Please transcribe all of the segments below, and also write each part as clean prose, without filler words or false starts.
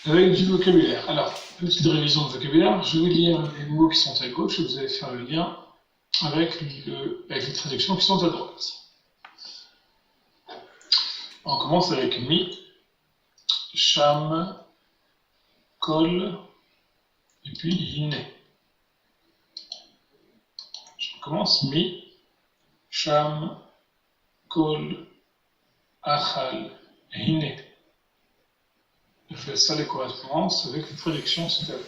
avec du vocabulaire. Alors, petite révision de vocabulaire, je vais lire les mots qui sont à gauche et vous allez faire le lien avec les traductions qui sont à droite. On commence avec mi, sham, kol, et puis hine. Je commence mi, sham, kol, achal, hine. Je fais ça les correspondances avec les traductions c'est-à-dire.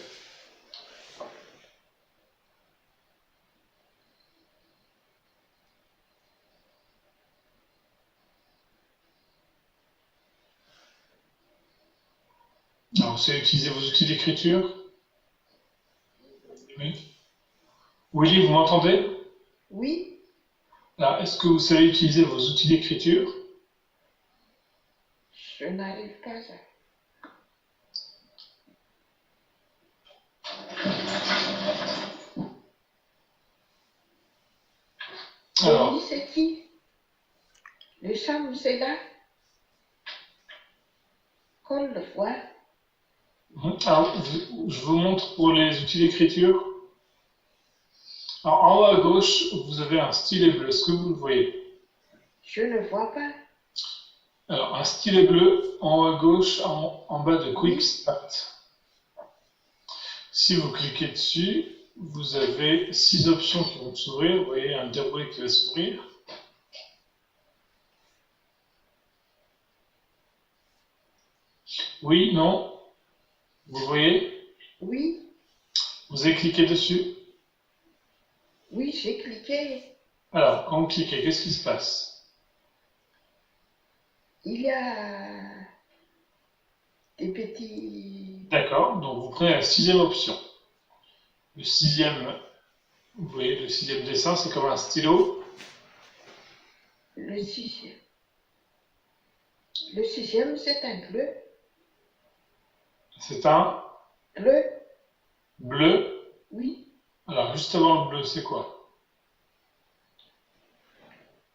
Alors, vous savez utiliser vos outils d'écriture? Oui. Willy, vous m'entendez? Oui, Alors, est-ce que vous savez utiliser vos outils d'écriture? je n'arrive pas à ça. Alors, Oui, c'est qui? Le cham, c'est là? Qu'on le voit. alors, je vous montre pour les outils d'écriture. Alors, en haut à gauche, vous avez un stylet bleu. Est-ce que vous le voyez? Je ne vois pas. Alors, un stylet bleu en haut à gauche, en bas de Quick Start. Si vous cliquez dessus, vous avez 6 options qui vont s'ouvrir. Vous voyez un déroulé qui va s'ouvrir. Oui, non. Vous voyez? Oui, Vous avez cliqué dessus. oui, j'ai cliqué. Alors, quand vous cliquez, qu'est-ce qui se passe? Il y a des petits... D'accord, donc vous prenez la 6e option. Le 6e, vous voyez, le 6e dessin, c'est comme un stylo. Le sixième. Le sixième, c'est un bleu. C'est un Bleu, bleu. oui. Alors, juste avant le bleu, c'est quoi?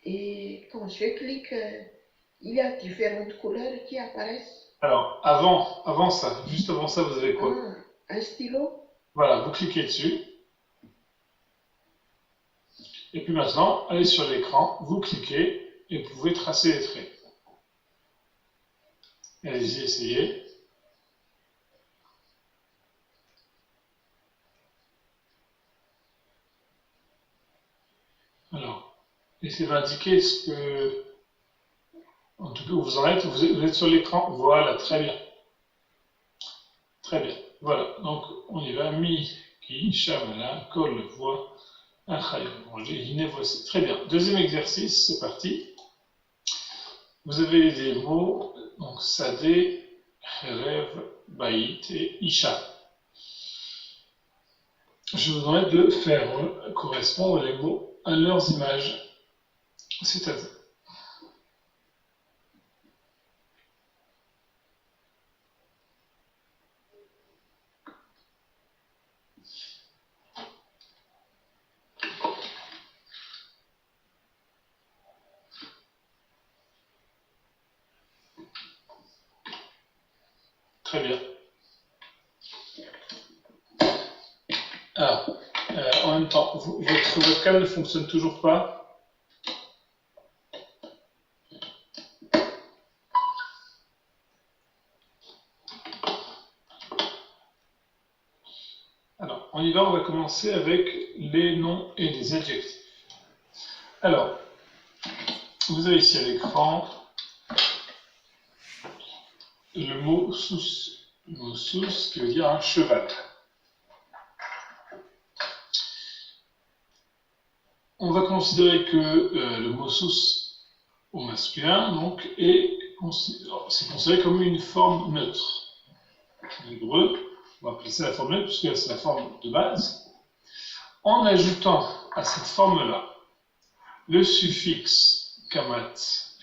Et quand je clique, il y a différentes couleurs qui apparaissent. Alors, avant ça, juste avant ça, vous avez quoi? Un stylo. Voilà, vous cliquez dessus. Et puis maintenant, allez sur l'écran, vous cliquez et vous pouvez tracer les traits. Allez-y, essayez. Alors, essayez d'indiquer ce que... En tout cas, vous en êtes, vous êtes sur l'écran. Voilà, très bien. Très bien. Voilà, donc on y va. Mi, ki, shamala, kol, voix, achal, manger, hine, voici. Très bien. Deuxième exercice, c'est parti. Vous avez des mots, donc sadé, rêve, baït et isha. Je vous demande de faire correspondre les mots à leurs images. C'est à vous. Très bien. Alors, en même temps, votre webcam ne fonctionne toujours pas. Alors, on y va, on va commencer avec les noms et les adjectifs. Alors, vous avez ici à l'écran le mot sous qui veut dire un cheval. On va considérer que le mot sous au masculin donc, c'est considéré comme une forme neutre. En hébreu, on va appeler ça la forme neutre puisque c'est la forme de base. En ajoutant à cette forme-là le suffixe kamat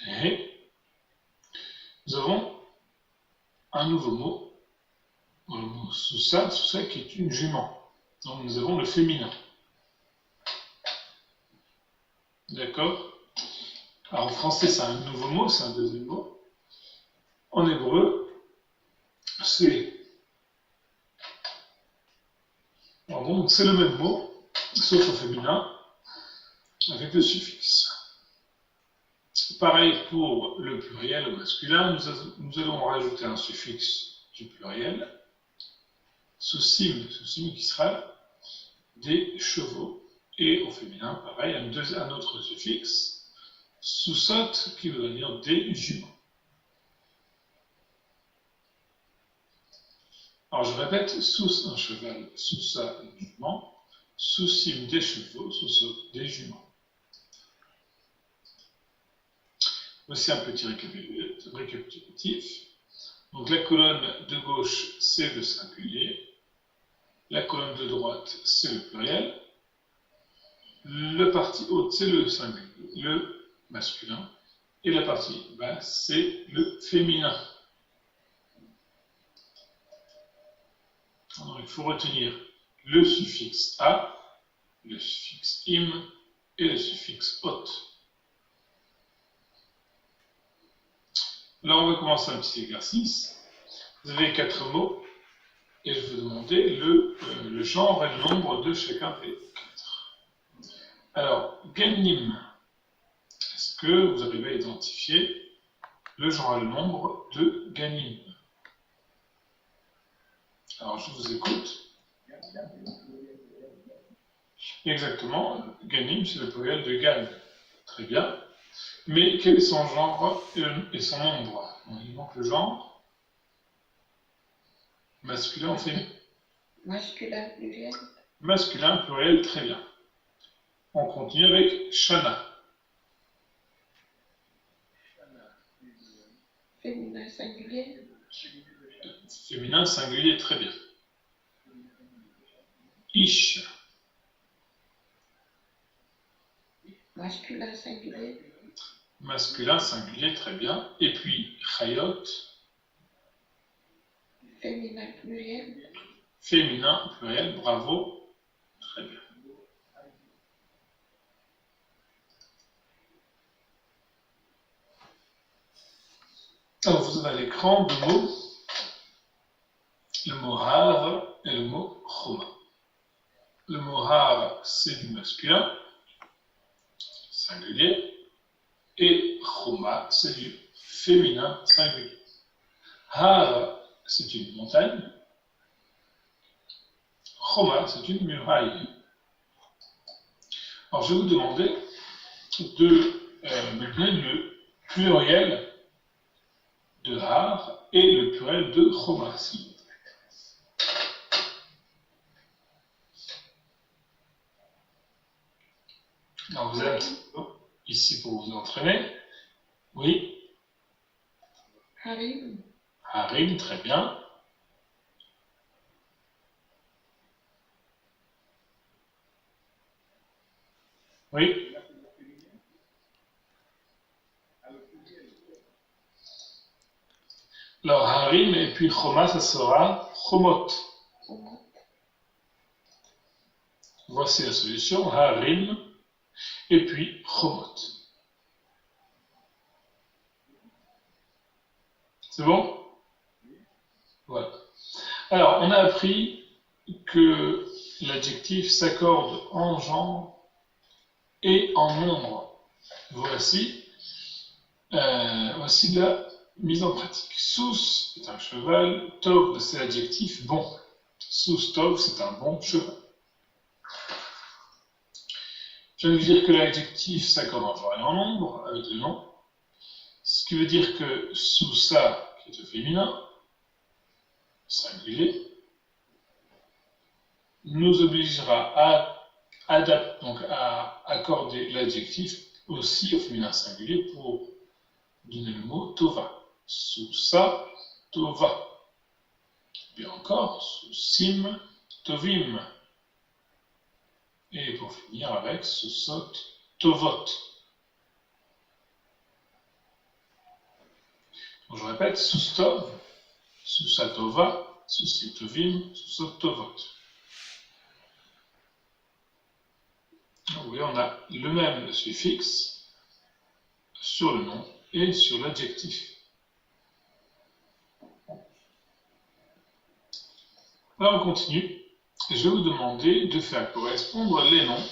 he, nous avons un nouveau mot, le mot sousa qui est une jument. Donc nous avons le féminin. D'accord? Alors en français c'est un nouveau mot, c'est un deuxième mot. En hébreu, c'est Pardon, donc c'est le même mot, sauf au féminin, avec le suffixe. Pareil pour le pluriel au masculin, nous allons rajouter un suffixe du pluriel, sous-sim qui sera des chevaux, et au féminin, pareil, un autre suffixe, sous-sot qui veut dire des juments. Alors je répète, sous un cheval, sous ça une jument, sous sim des chevaux, sous sot des juments. Voici un petit récapitulatif. Donc la colonne de gauche, c'est le singulier. La colonne de droite, c'est le pluriel. La partie haute, c'est le singulier, le masculin. Et la partie basse, c'est le féminin. Alors, il faut retenir le suffixe a, le suffixe im et le suffixe ot. Là, on va commencer un petit exercice. Vous avez 4 mots et je vais vous demander le genre et le nombre de chacun des 4. Alors, ganim, est-ce que vous arrivez à identifier le genre et le nombre de ganim? Alors, je vous écoute. Exactement, ganim, c'est le pluriel de gan. Très bien. Mais quel est son genre et son nombre? Il manque le genre. Masculin ou féminin? Masculin pluriel. Masculin pluriel, très bien. On continue avec Shana. Féminin singulier. Féminin singulier, très bien. Ish. Masculin singulier. Masculin singulier, très bien. Et puis Chayot. Féminin pluriel. Féminin pluriel, bravo. Très bien. Alors, vous avez à l'écran deux mots. Le mot har et le mot choma. Le mot har, c'est du masculin, singulier, et choma, c'est du féminin, singulier. Har, c'est une montagne, choma, c'est une muraille. Alors, je vais vous demander de me donner le pluriel de har et le pluriel de choma, s'il vous plaît. Alors, vous êtes ici pour vous entraîner. Oui. Harim. Harim, très bien. Oui. Alors, harim et puis choma, ça sera chomot. Voici la solution. Harim et puis chomot. C'est bon? Voilà. Alors, on a appris que l'adjectif s'accorde en genre et en nombre. Voici la mise en pratique. Sous est un cheval, tov c'est l'adjectif bon. Sous tov c'est un bon cheval. Je viens de vous dire que l'adjectif s'accorde en genre et en nombre avec le nom. Ce qui veut dire que sous ça, qui est au féminin, singulier, nous obligera à accorder l'adjectif aussi au féminin singulier pour donner le mot tova. Sous ça, tova. Bien encore, sous sim, tovim. Et pour finir avec sous sot, tovot. Donc, je répète, sous tov, sous sa tova, sous sim tovim, sous sot tovot. Oui, on a le même suffixe sur le nom et sur l'adjectif. Alors on continue je vais vous demander de faire correspondre les noms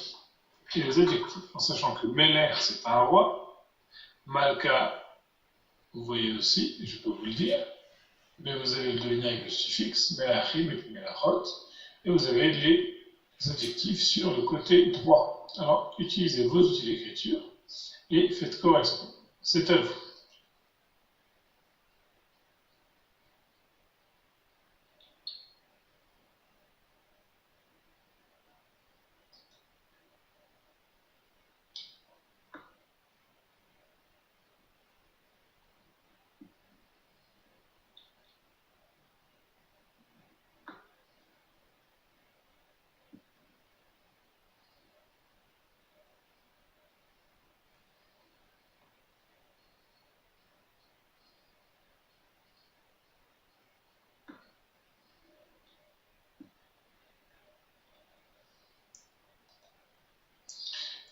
et les adjectifs, en sachant que Meler, c'est un roi, Malka, vous voyez aussi, je peux vous le dire, mais vous allez le deviner avec le suffixe, Melachim et puis Melachot, et vous avez les adjectifs sur le côté droit. Alors, utilisez vos outils d'écriture et faites correspondre. C'est à vous.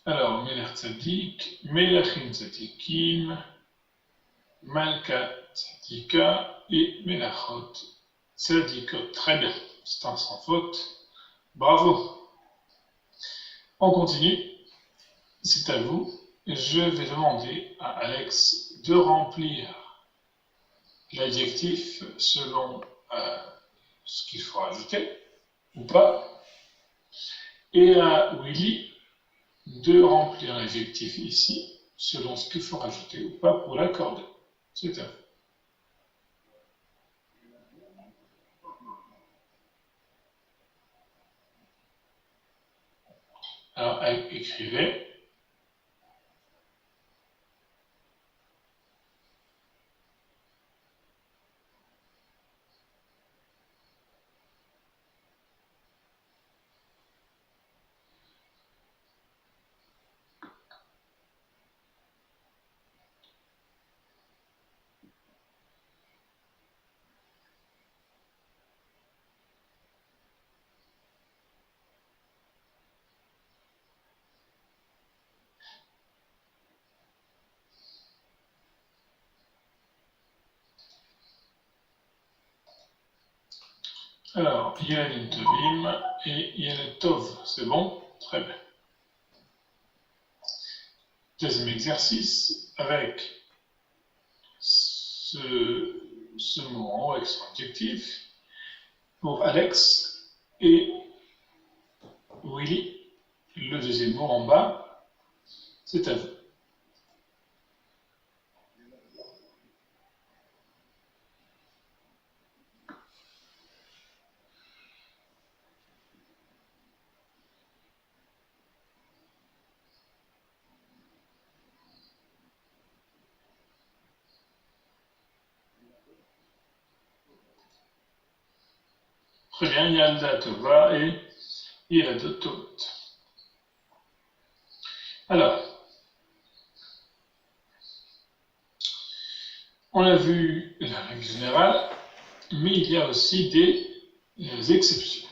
Alors, Meler Tzadik, Melachim Tzadikim, Malka Tzadika et Melachot Tzadikot. Très bien, c'est un sans faute. Bravo. On continue. C'est à vous. Je vais demander à Alex de remplir l'adjectif selon ce qu'il faut ajouter ou pas, et à Willy de remplir l'adjectif ici selon ce qu'il faut rajouter ou pas pour l'accorder. C'est à vous. Alors, écrivez. Alors, Yel Tovim et Yel Tov, c'est bon? Très bien. Deuxième exercice, avec ce mot en haut avec son adjectif, pour Alex et Willy, le deuxième mot en bas, c'est à vous. Très bien, Yalda Tova et Yalda Tovot. Alors, on a vu la règle générale, mais il y a aussi des exceptions.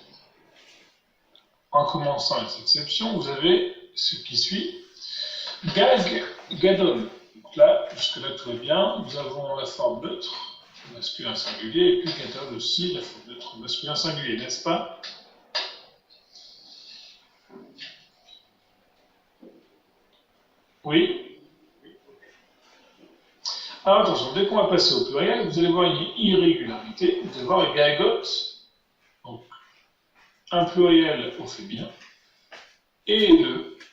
En commençant les exceptions, vous avez ce qui suit. Gag, Gadol. Donc là, jusque-là, tout va bien. Nous avons la forme neutre, masculin singulier, et puis Gadol aussi, la forme neutre, masculin singulier, n'est-ce pas? Oui. Alors attention, dès qu'on va passer au pluriel, vous allez voir une irrégularité. Vous allez voir Gagot, donc un pluriel au féminin, et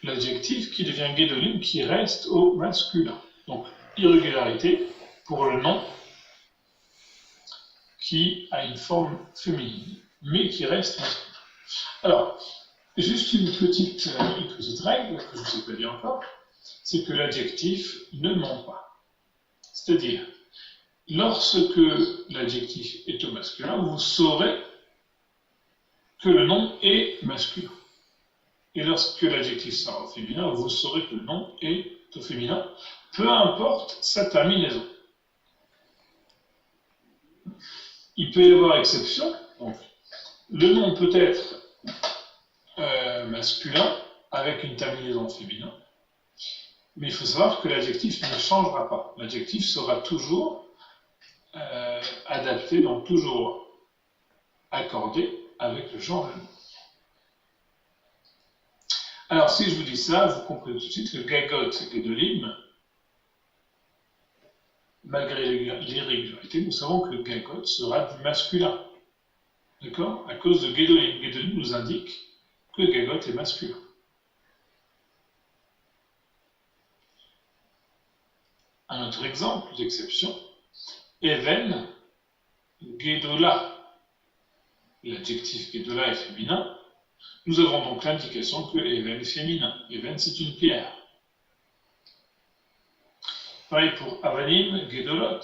l'adjectif qui devient Gedolim qui reste au masculin. Donc, irrégularité pour le nom qui a une forme féminine, mais qui reste masculin. Alors, juste une petite règle que je ne vous ai pas dit encore, c'est que l'adjectif ne ment pas. C'est-à-dire, lorsque l'adjectif est au masculin, vous saurez que le nom est masculin. Et lorsque l'adjectif sera au féminin, vous saurez que le nom est au féminin, peu importe sa terminaison. Il peut y avoir exception, donc le nom peut être masculin avec une terminaison féminin, mais il faut savoir que l'adjectif ne changera pas. L'adjectif sera toujours adapté, donc toujours accordé avec le genre de nom. Alors, si je vous dis ça, vous comprenez tout de suite que Gagot et Gedolim, malgré l'irrégularité, nous savons que Gagot sera du masculin. D'accord? À cause de Gedolim. Gedolim nous indique que Gagot est masculin. Un autre exemple d'exception, Even Gedola. L'adjectif Gedola est féminin. Nous avons donc l'indication que Even est féminin. Even, c'est une pierre. Pareil pour Avanim, Gedolot.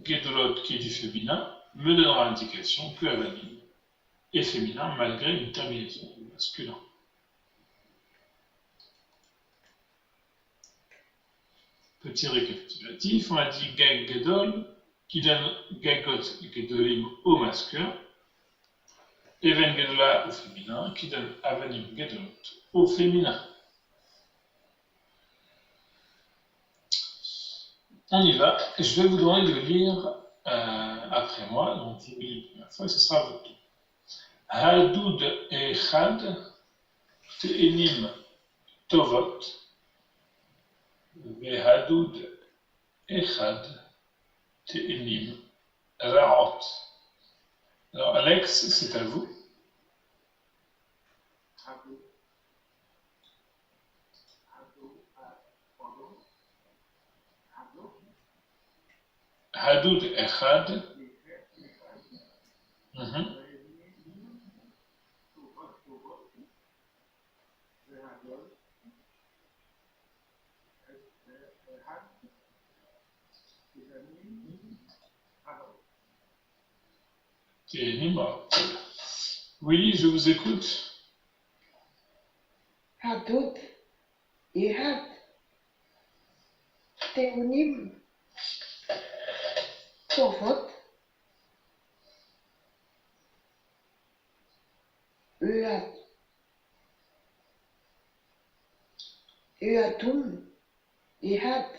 Gedolot, qui est du féminin, me donnera l'indication que Avanim est féminin malgré une terminaison du masculin. Petit récapitulatif, on a dit Gag Gedol, qui donne Gagot et Gedolim au masculin. Even Gedola au féminin, qui donne Avanim Gedolot au féminin. On y va, je vais vous demander de lire après moi, donc vous lisez la première fois et ce sera votre tour. Hadoud Echad, Te'enim Tovot, Vehadoud Echad, Te'enim Ra'ot. Alors Alex, c'est à vous. Hadoud Echad. Willy, je vous écoute. Hadoud, Ihad, Teonim, Tovot, Uatum, Ihad,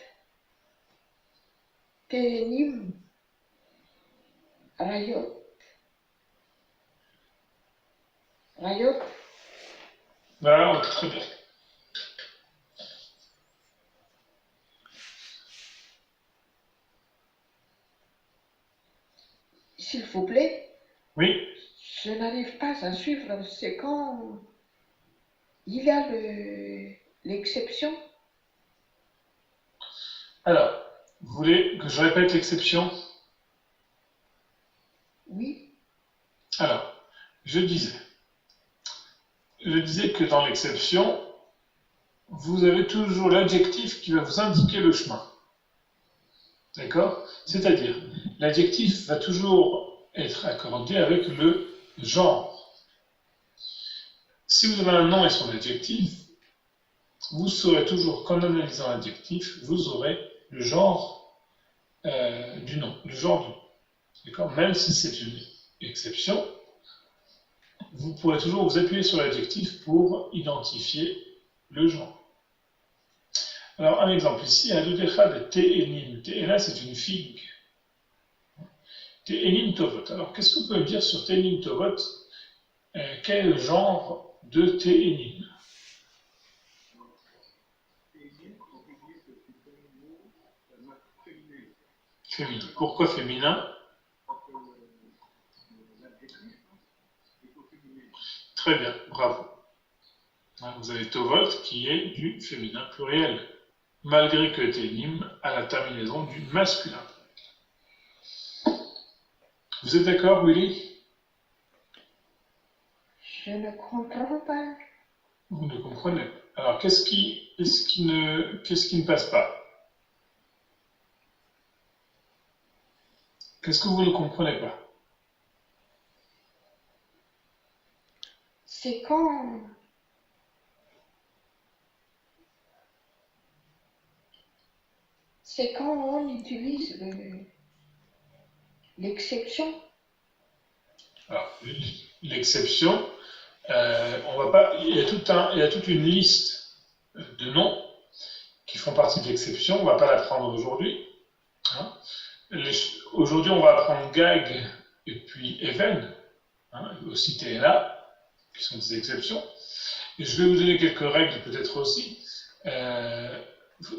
Teonim, Rayot. Voilà, très bien. S'il vous plaît. Oui. Je n'arrive pas à suivre, c'est quand il y a l'exception. Alors, vous voulez que je répète l'exception? Oui. Alors, je disais que dans l'exception, vous avez toujours l'adjectif qui va vous indiquer le chemin. D'accord? C'est-à-dire, l'adjectif va toujours être accordé avec le genre. Si vous avez un nom et son adjectif, vous saurez toujours qu'en analysant l'adjectif, vous aurez le genre du nom, le genre du nom. D'accord? Même si c'est une exception, vous pourrez toujours vous appuyer sur l'adjectif pour identifier le genre. Alors, un exemple ici, Hadoud Echad Te'enim. Te'ena, c'est une figue. Te'enim Tovot. Alors, qu'est-ce que vous pouvez me dire sur Te'enim Tovot? Quel est le genre de Te'enim? Féminin. Pourquoi féminin? Très bien, bravo. Vous avez Tovot qui est du féminin pluriel, malgré que Te'enim a la terminaison du masculin. Vous êtes d'accord, Willy? Je ne comprends pas. Vous ne comprenez pas. Alors, qu'est-ce qui ne passe pas? Qu'est-ce que vous ne comprenez pas? C'est quand on utilise l'exception. Alors, l'exception, on va pas. Il y a toute une liste de noms qui font partie de l'exception. On ne va pas l'apprendre aujourd'hui. Hein. Aujourd'hui, on va apprendre Gag et puis Even, aussi TNA, qui sont des exceptions. Et je vais vous donner quelques règles peut-être aussi.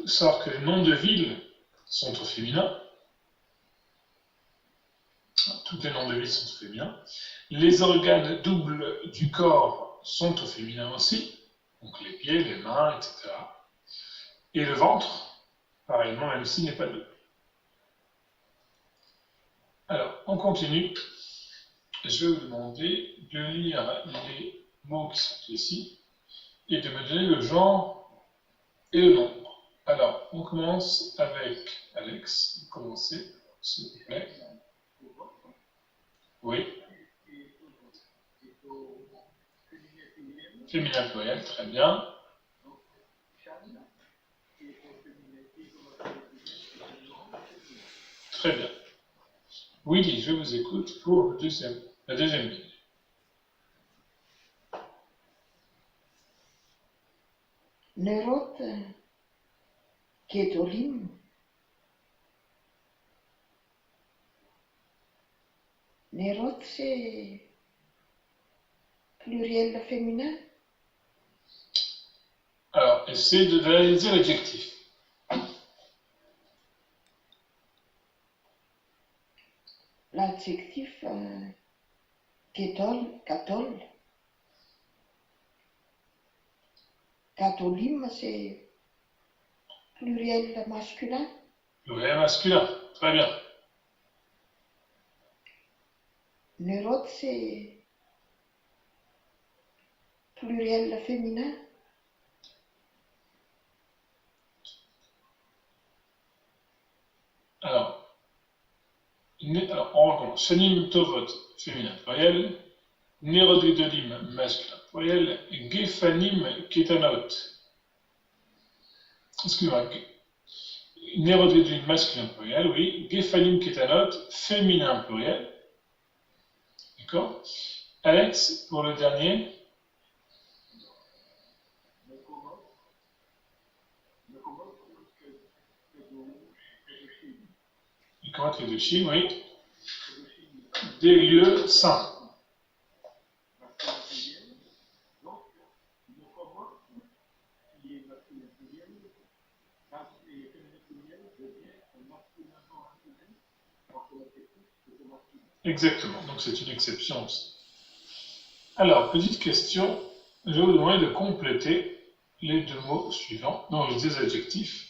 Savoir que les noms de villes sont au féminin. Tous les noms de villes sont au féminin. Les organes doubles du corps sont au féminin aussi. Donc les pieds, les mains, etc. Et le ventre, pareillement, même s'il n'est pas double. Alors, on continue. Je vais vous demander de lire les mots qui sont ici et de me donner le genre et le nombre. Alors, on commence avec Alex. Vous commencez, s'il vous plaît. Oui. Féminin pluriel, très bien. Très bien. Willy, je vous écoute pour la deuxième ligne. Neroth Gedolim. Neroth, c'est pluriel féminin. Alors, essayez de réaliser l'adjectif. L'adjectif Gedol, Gadol. Gadolim, c'est pluriel masculin. Pluriel masculin, très bien. Neroth, c'est pluriel féminin. Alors, on recommence. Shanim Tovot, féminin pluriel. Nerod Gedolim, masculin pluriel. Gefanim Ketanot. Excusez-moi. Nerod Gedolim, masculin pluriel, oui. Gefanim Ketanot, féminin pluriel. D'accord. Alex, pour le dernier. Comment les deux Chine, oui. Des lieux saints. Exactement, donc c'est une exception aussi. Alors, petite question, je vais vous demander de compléter les deux mots suivants, non, les deux adjectifs.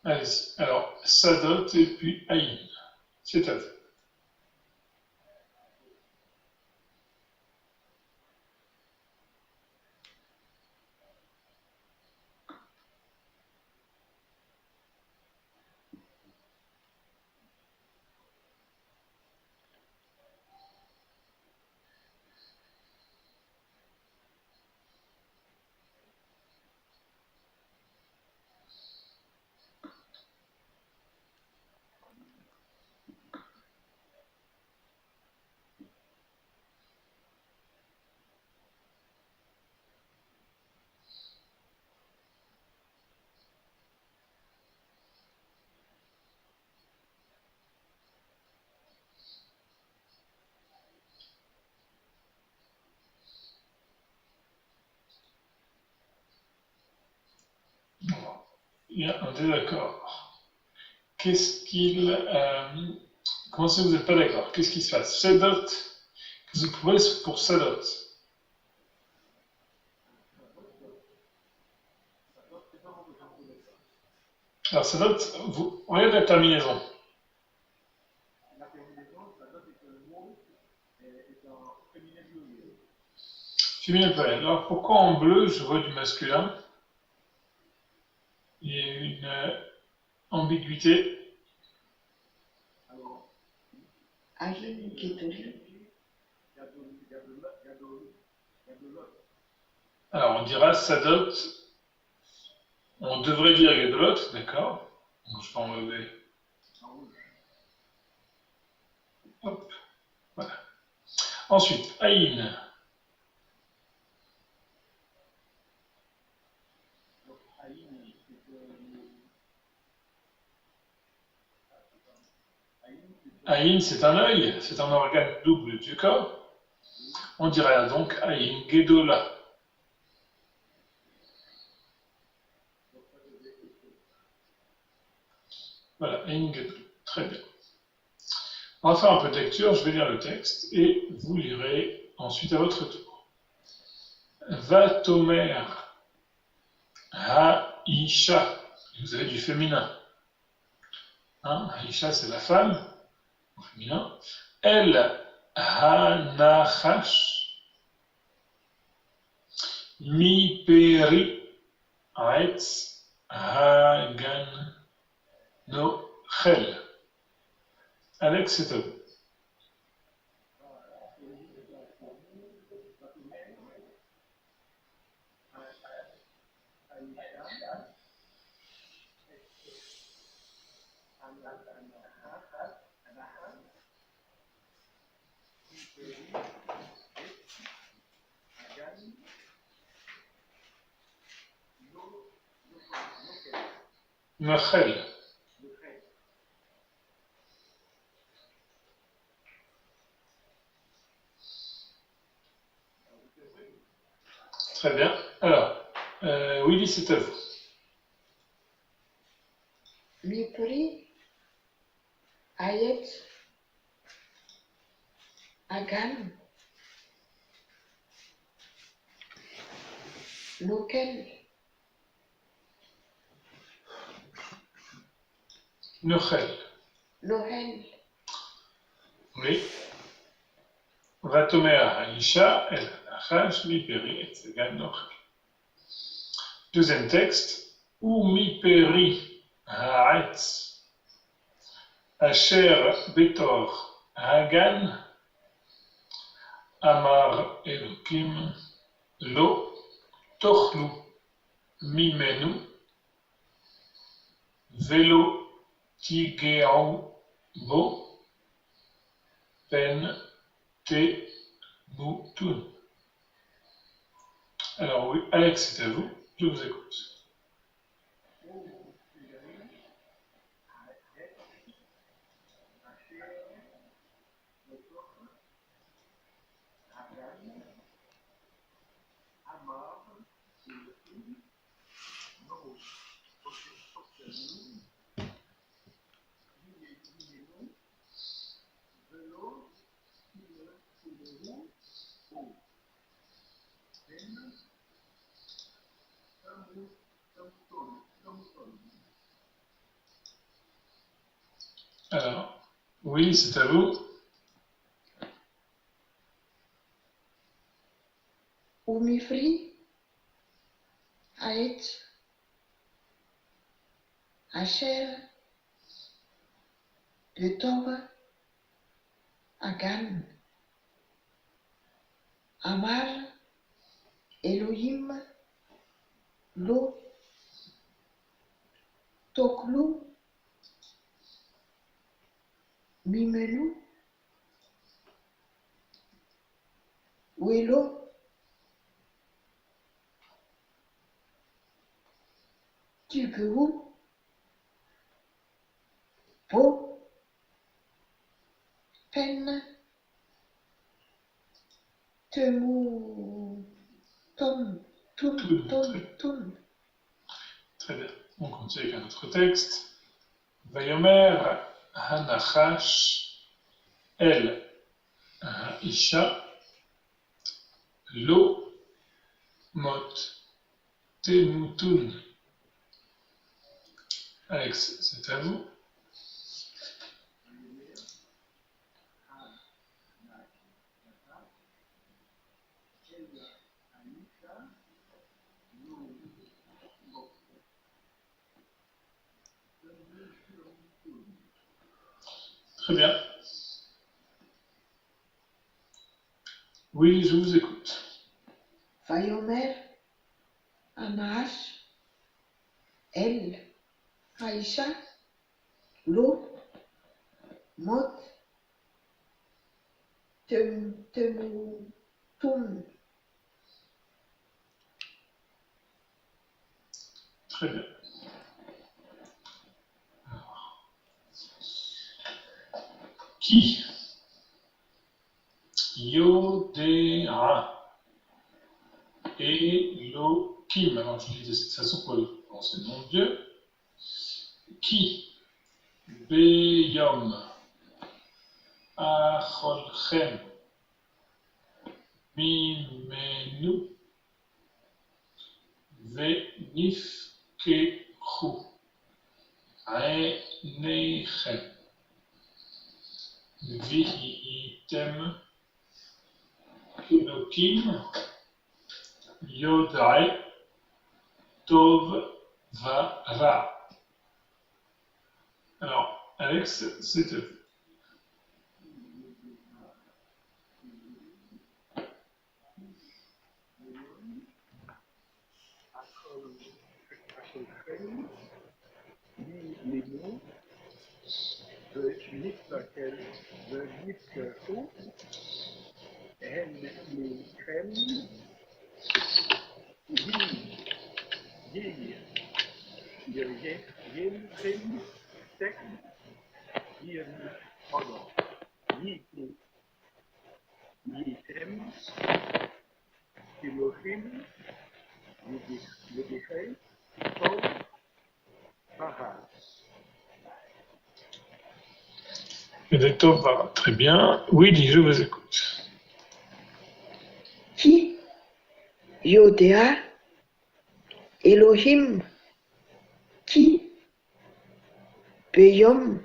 Allez-y. Alors, Sadot et puis Aïn. C'est à vous. Il y a un désaccord. Qu'est-ce qu'il... comment ça vous n'êtes pas d'accord? Qu'est-ce qui se passe? Sadot, qu'est-ce que vous trouvez pour Sadot? Alors Sadot, vous regardez la terminaison. Féminin pluriel. Alors pourquoi en bleu je vois du masculin? Il y a une ambiguïté. Aïn Gedolim. Alors on dira Sadot, on devrait dire Gedolot, d'accord? Donc je vais enlever. Hop, voilà. Ensuite, Aïn. Aïn, c'est un œil, c'est un organe double du corps. On dirait donc Aïn Gedola. Voilà, Engadlu. Très bien. On va faire un peu de lecture, je vais lire le texte et vous lirez ensuite à votre tour. Vatomer Haisha. Vous avez du féminin. Hein, Haisha, c'est la femme, au féminin. El Hanachash Mi Peri Aetz Hagan No Chel. Alex, c'est à vous. Nochel. Très bien. Alors, Willy, c'est à vous. Mipri, Ayet, Agan, Nokel, Nochel. Noël, Oui. Vatomer Haisha El Hanachash Mi Peri Aetz Hagan No Chel. Deuxième texte. Ou Mi Peri Haetz Asher Betor Hagan Amar Elokim Lo Tochlu Mimenu Velo Tigeu Bo Pen Te Mutun. Alors oui, Alex, c'est à vous, je vous écoute. Alors, oui, c'est à vous. Umifri, Aet, Asher, Betor, Agan, Amar, Elohim, Lo, Toklu, Mimenu, Welo, Tigru, Po, Pen, Temu, Tom, Tun. Très bien. On continue avec un autre texte. Vayomer Hanachash El Haisha Lo Mot Temutun. Alex, c'est à vous. Très bien. Oui, je vous écoute. Vayomer, Anash, El, Haïcha, Lo, Mot, Temu, Tun. Très bien. Qui Yodéa Elohim. Alors je dis de cette façon pour le nom de Dieu. Qui Beyom. Acholchem. Mimenu. Venifkechu. Einechem. Vihitem. Kelokim. Yodai. Tov. Vara. Alors, Alex, c'est eux. Très bien. Oui, je vous écoute. Qui Yodéa Elohim Qui Beyom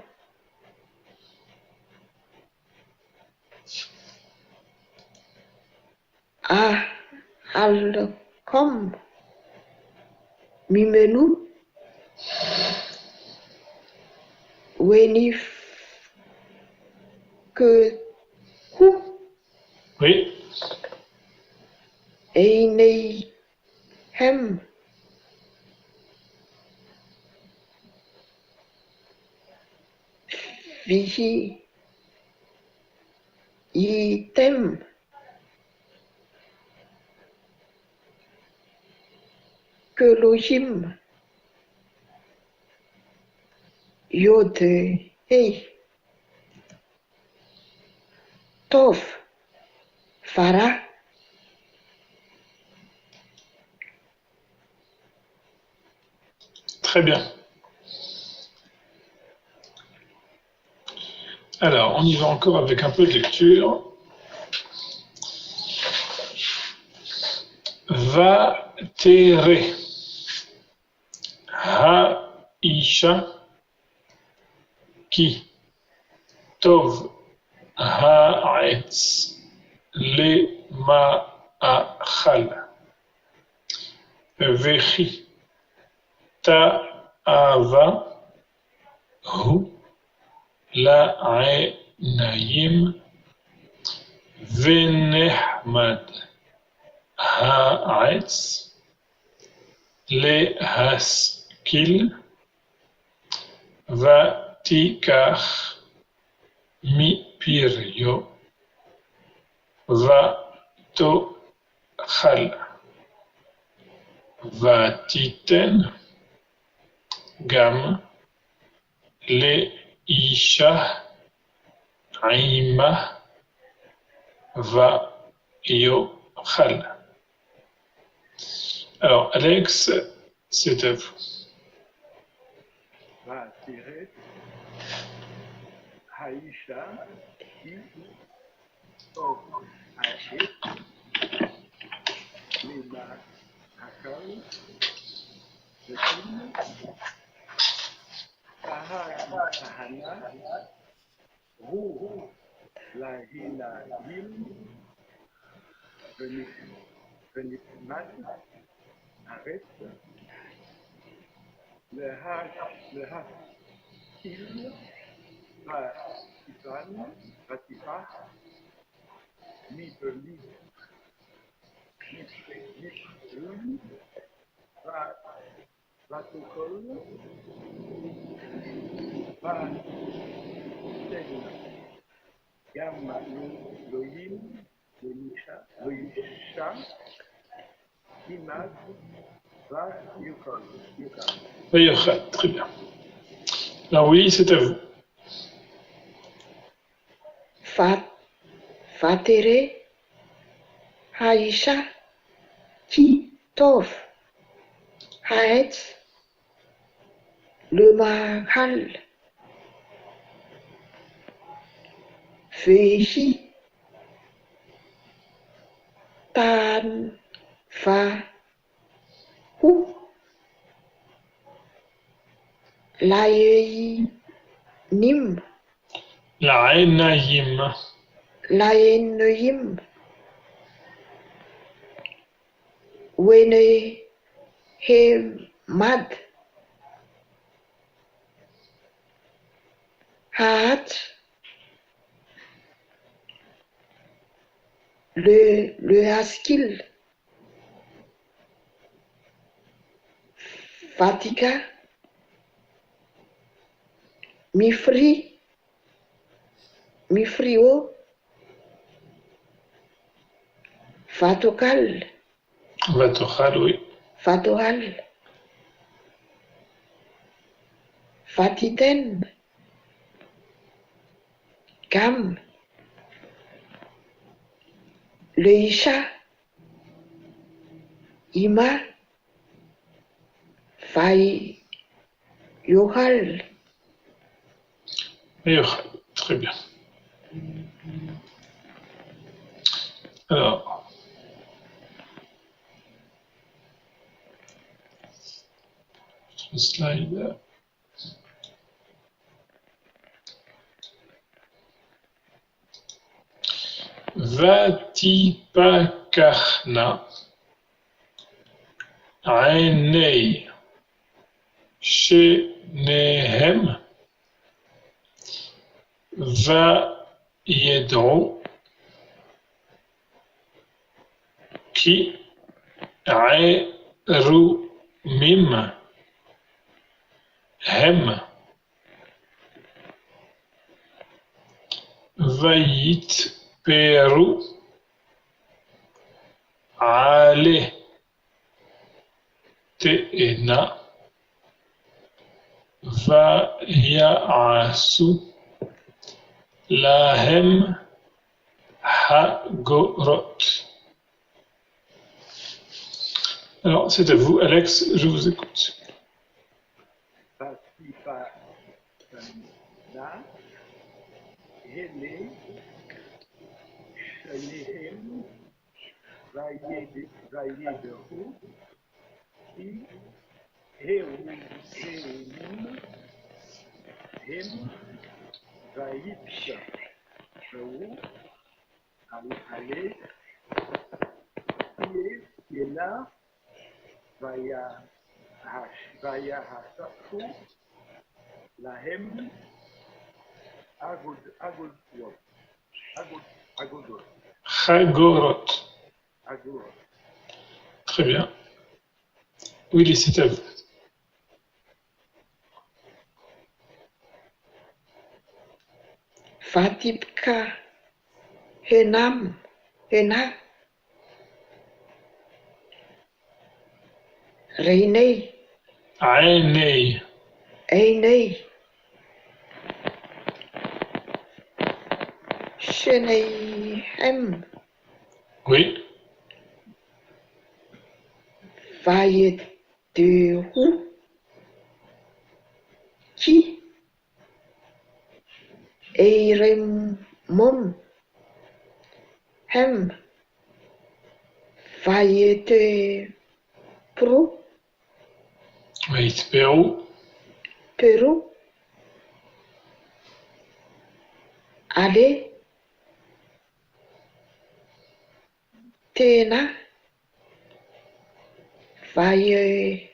Ahalkom Mimenu Wenif que Oui. Eineihem Vihi Item Kelohim Yode Tov Vara Très bien. Alors, on y va encore avec un peu de lecture. Va tere. Ha isha ki tov ha'etz le ma'achal vechi ta'ava hu la'enayim venehmad ha'etz lehaskil vatikach mipirio vatochal vatiten gam leisha aima vayochal. Alors, Alex, c'est à vous. Va tirer Haïcha qui tov Haït Lima Hakal Vekim Tahana Ru Lahila Yim Venitman Arrête le Hakil Vatifa Mipeli Vatokol Vaten Gamma Loyim Loisha Imad Vayokol. Vayochal, très bien. Alors oui, c'est à vous. Vatere Haïcha Ki Tov Haetz Le Mahal vehy, tan, va, ho, laenim, L'Aïnaïm. laenim, wenehemad, hahat, le haskell, vatika, mifrio, vatokal, Vatochal, oui. vatohal, vatiten, gam, le isha, ima, vai, yohal. Yochal. Très bien. Alors, slide. Vatipakachna, Ainei, Shenehem, Vayedro, Ki, Mim, Hem, Vayit, Peru, Ale, Teena, Vayaasu, Lahem, Hagorot. Alors, c'est à vous, Alex, je vous écoute. Vatipa na, Hene, Shenehem, Vayedehu, Ki, Henim, Hem, Vayit, Peru, Ale, Yena, Vayahasafu, Lahem, Agodot. Hagorot. Très bien. Willy, c'est à vous. Vatipka, henam, hena, reinei, Ainei. einei, sheneihem, Oui. vayedehu, ki, eiremom, hem, vayetepru, Vayit Peru. peru, ale, tena, vayesu,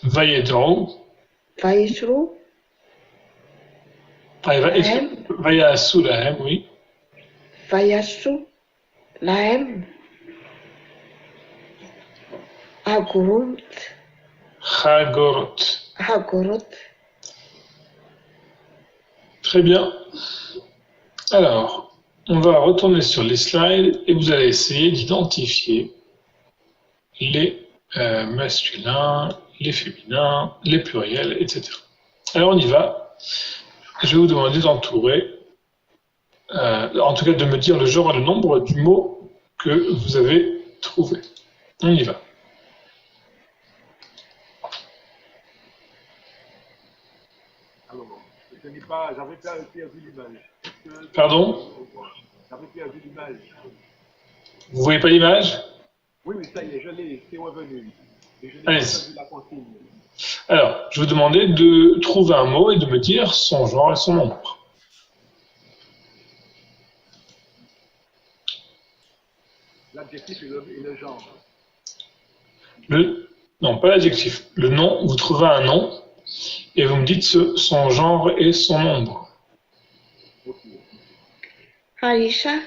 Vayedro. vayesu, Lahem. Vayasu, Lahem, oui. vayasu, lahem, agorot, Hagorot. hagorot, Très bien. Alors, on va retourner sur les slides et vous allez essayer d'identifier les masculins, les féminins, les pluriels, etc. Alors on y va. Je vais vous demander d'entourer, en tout cas de me dire le genre et le nombre du mot que vous avez trouvé. On y va. Alors, Je n'ai pas, j'avais perdu l'image. Pardon? J'avais perdu l'image. Vous voyez pas l'image? Oui, ça y est, je l'ai, c'est revenu. Et je n'ai pas Allez. entendu la consigne. Alors, je vous demandais de trouver un mot et de me dire son genre et son nombre. L'adjectif et le genre. Non, pas l'adjectif. Le nom, vous trouvez un nom et vous me dites son genre et son nombre. Ok. Aïcha,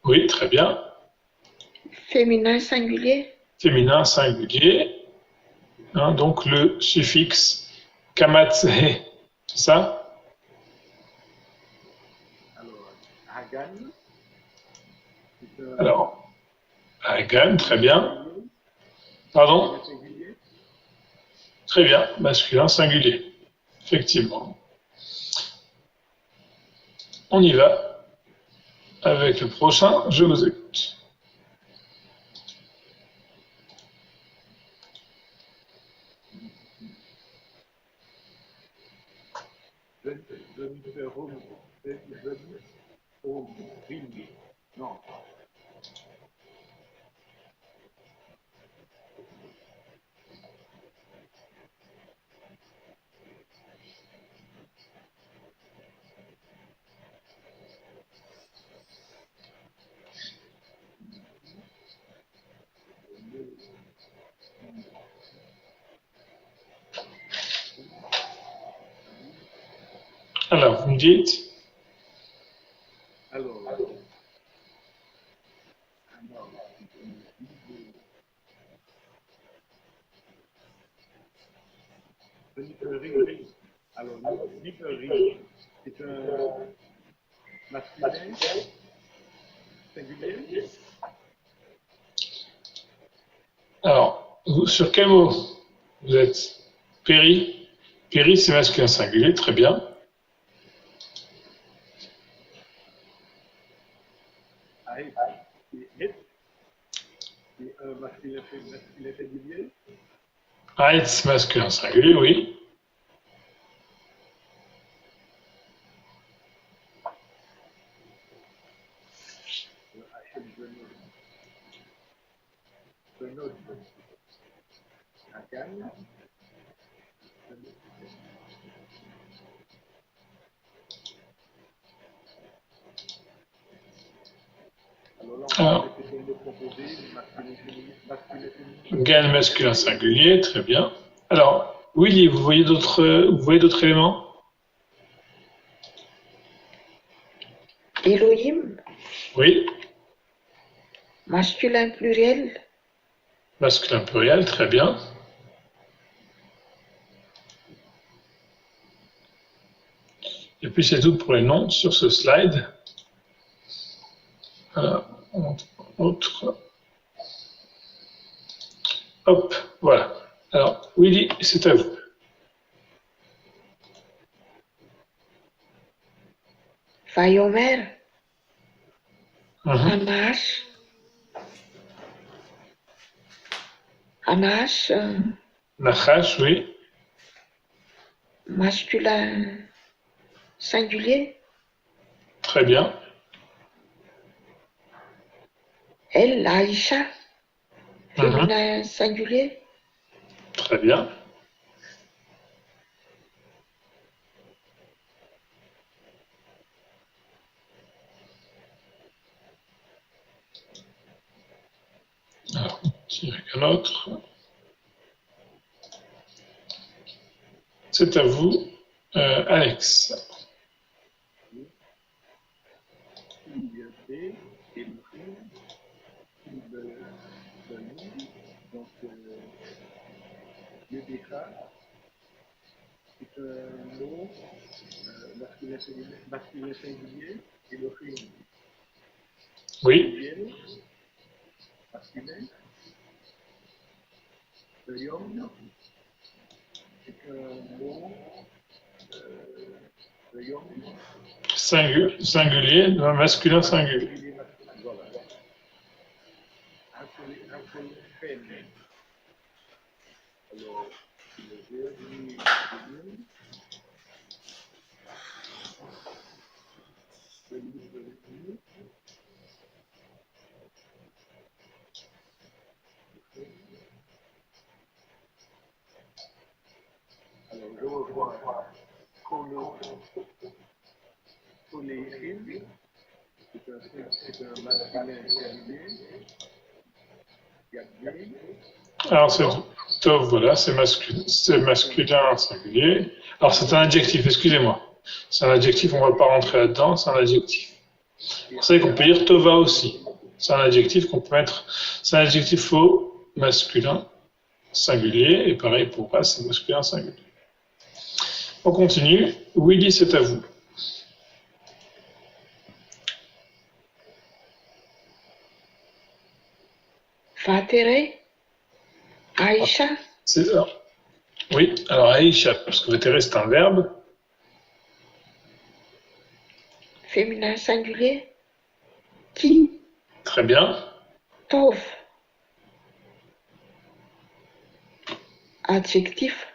Oui, très bien. féminin singulier. Féminin singulier. Hein, donc le suffixe kamatse, c'est ça? Alors, Hagan. Alors, Hagan, très bien. Pardon? Singulier. Très bien, masculin singulier. Effectivement. On y va avec le prochain, je vous écoute. Non. Alors, vous me dites? Alors, Niperi, c'est un masculin singulier. Alors, sur quel mot vous êtes? Péri? Péri, c'est masculin singulier, très bien. Aïe, c'est un masculin singulier. Aït, masculin singulier, oui. Alors, Gan masculin singulier, très bien. Alors, Willy, vous voyez d'autres éléments? Elohim, Oui, masculin pluriel. masculin pluriel, très bien. Et puis c'est tout pour les noms sur ce slide. Alors, autre. Hop, voilà. Alors, Willy, c'est à vous. Vayomer, Mhm. Anash, Nachash, oui, masculin singulier. très bien. Elle, Aïcha, Mhm. féminin singulier. Très bien. Alors, un autre. C'est à vous, Alex. Donc, le décra, c'est un mot masculin singulier et le féminin. Oui, Masculin. Le yom, c'est un mot le yom. singulier, masculin singulier. Voilà. Un féminin. Alors, le verbe voir coléchine, c'est un masculin singulier. Yabdin. Alors, c'est Tov, voilà, c'est masculin singulier. Alors, c'est un adjectif, excusez-moi. C'est un adjectif, on ne va pas rentrer là-dedans, c'est un adjectif. Vous savez qu'on peut dire Tova aussi. C'est un adjectif qu'on peut mettre. C'est un adjectif faux, masculin singulier, et pareil pour pas, c'est masculin singulier. On continue. Willy, c'est à vous. Vatere, Aïcha, Oui, alors Aïcha, parce que vatere c'est un verbe. féminin singulier. Qui, Très bien. Tov, adjectif.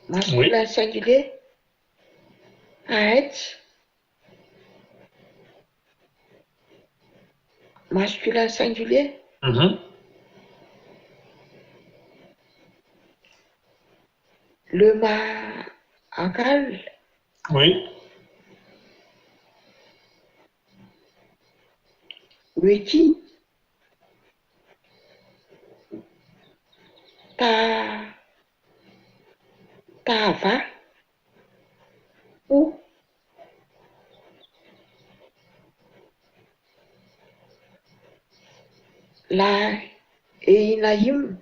Masculin singulier. Aetz, masculin singulier. Mhm. Le ma'akal, Oui. Weki, Tava, ou la Einaïm,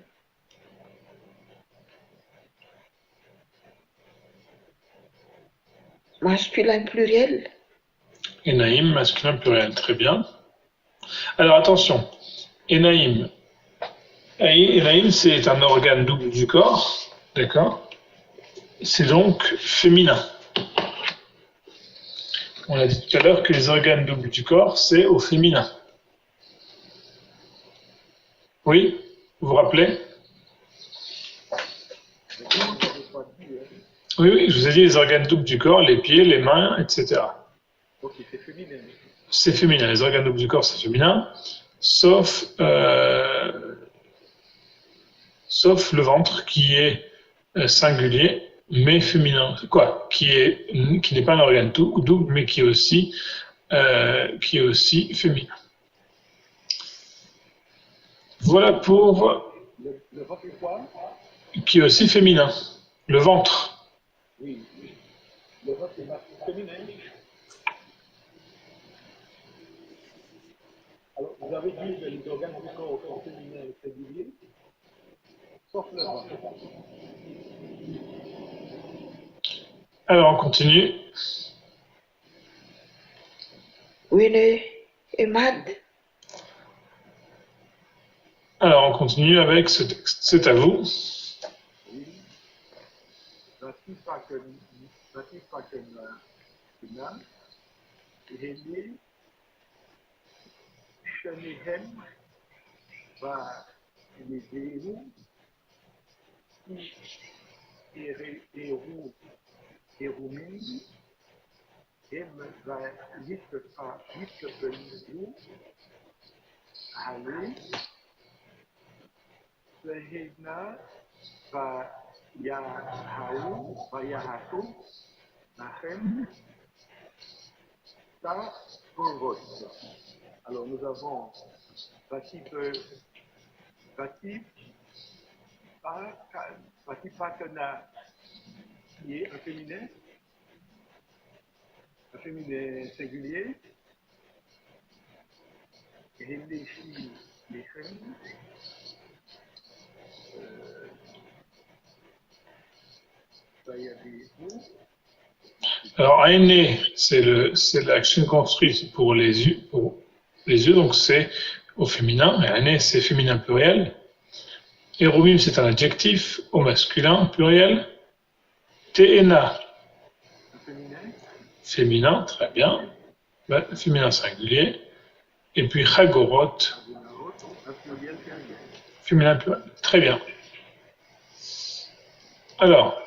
masculin pluriel. Enaïm, masculin pluriel, très bien. Alors attention, Enaïm. Enaïm, c'est un organe double du corps, d'accord? C'est donc féminin. On a dit tout à l'heure que les organes doubles du corps, c'est au féminin. Oui, vous vous rappelez? Oui, je vous ai dit les organes doubles du corps, les pieds, les mains, etc. Ok, c'est féminin. C'est féminin, les organes doubles du corps, c'est féminin, sauf le ventre qui est singulier, mais féminin. Quoi? Qui n'est pas un organe double, mais qui est aussi féminin. Voilà pour Le ventre est quoi? qui est aussi féminin. Le ventre. Oui. Le ventre est féminin. Alors, vous avez dit que les organes du corps sont féminins et singuliers, sauf le ventre. Alors on continue. Wene et Mad, Alors on continue avec ce texte. C'est à vous. Oui. Natifa Heli, Shanihem, va Nideru, Erumim, Hem va Yitpelu, Ali, Sehina, va Yahatu, Nachem, Ta, Korot. Alors nous avons Vatif Patana qui est un féminin singulier. Réfléchis les femmes. Ça y a des mots. Alors aîné, c'est l'action construite pour les yeux, donc c'est au féminin. Et aîné, c'est féminin pluriel. Erumim, c'est un adjectif au masculin pluriel. Te'ena, féminin, très bien. Féminin singulier. Et puis Chagorot, féminin pluriel. Très bien. Alors,